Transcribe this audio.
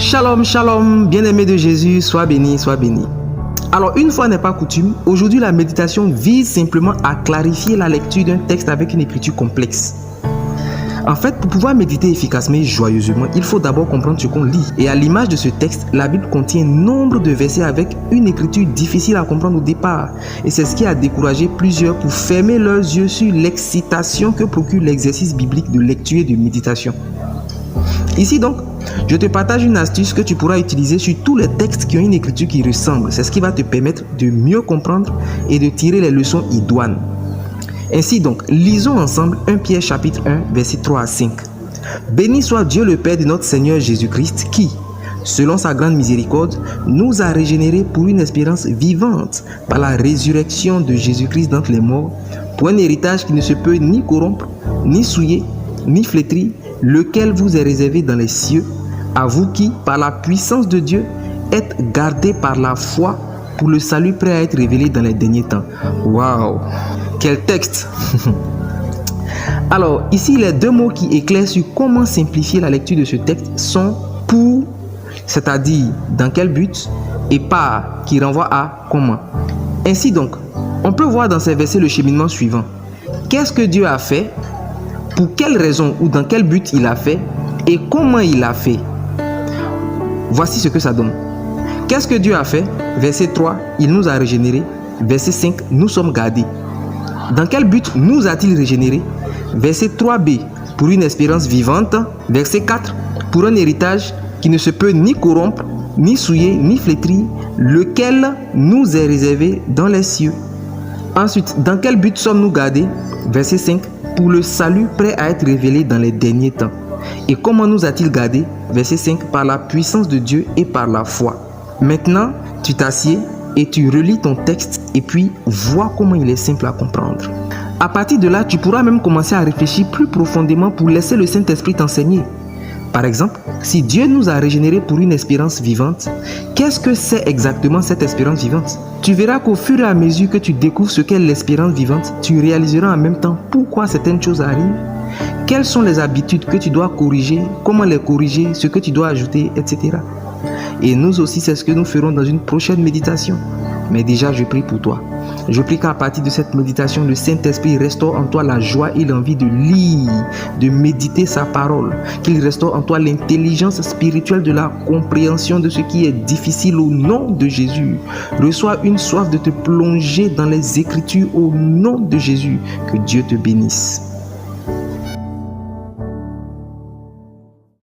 Shalom, shalom, bien-aimé de Jésus, sois béni, sois béni. Alors, une fois n'est pas coutume, aujourd'hui la méditation vise simplement à clarifier la lecture d'un texte avec une écriture complexe. En fait, pour pouvoir méditer efficacement et joyeusement, il faut d'abord comprendre ce qu'on lit. Et à l'image de ce texte, la Bible contient nombre de versets avec une écriture difficile à comprendre au départ. Et c'est ce qui a découragé plusieurs pour fermer leurs yeux sur l'excitation que procure l'exercice biblique de lecture et de méditation. Ici donc, je te partage une astuce que tu pourras utiliser sur tous les textes qui ont une écriture qui ressemble. C'est ce qui va te permettre de mieux comprendre et de tirer les leçons idoines. Ainsi donc, lisons ensemble 1 Pierre chapitre 1, versets 3 à 5. Béni soit Dieu le Père de notre Seigneur Jésus-Christ qui, selon sa grande miséricorde, nous a régénérés pour une espérance vivante par la résurrection de Jésus-Christ d'entre les morts, pour un héritage qui ne se peut ni corrompre, ni souiller, ni flétrir, lequel vous est réservé dans les cieux, à vous qui, par la puissance de Dieu, êtes gardés par la foi pour le salut prêt à être révélé dans les derniers temps. Waouh! Quel texte! Alors, ici, les deux mots qui éclairent sur comment simplifier la lecture de ce texte sont pour, c'est-à-dire dans quel but, et par, qui renvoie à comment. Ainsi donc, on peut voir dans ces versets le cheminement suivant. Qu'est-ce que Dieu a fait? Pour quelle raison ou dans quel but il a fait? Et comment il a fait? Voici ce que ça donne. Qu'est-ce que Dieu a fait? Verset 3, il nous a régénérés. Verset 5, nous sommes gardés. Dans quel but nous a-t-il régénérés? Verset 3b, pour une espérance vivante. Verset 4, pour un héritage qui ne se peut ni corrompre, ni souiller, ni flétrir, lequel nous est réservé dans les cieux. Ensuite, dans quel but sommes-nous gardés? Verset 5, pour le salut prêt à être révélé dans les derniers temps. Et comment nous a-t-il gardés? Verset 5, par la puissance de Dieu et par la foi. Maintenant, tu t'assieds et tu relis ton texte et puis vois comment il est simple à comprendre. À partir de là, tu pourras même commencer à réfléchir plus profondément pour laisser le Saint-Esprit t'enseigner. Par exemple, si Dieu nous a régénérés pour une espérance vivante, qu'est-ce que c'est exactement cette espérance vivante? Tu verras qu'au fur et à mesure que tu découvres ce qu'est l'espérance vivante, tu réaliseras en même temps pourquoi certaines choses arrivent, quelles sont les habitudes que tu dois corriger, comment les corriger, ce que tu dois ajouter, etc. Et nous aussi, c'est ce que nous ferons dans une prochaine méditation. Mais déjà, je prie pour toi. Je prie qu'à partir de cette méditation, le Saint-Esprit restaure en toi la joie et l'envie de lire, de méditer sa parole. Qu'il restaure en toi l'intelligence spirituelle de la compréhension de ce qui est difficile au nom de Jésus. Reçois une soif de te plonger dans les Écritures au nom de Jésus. Que Dieu te bénisse.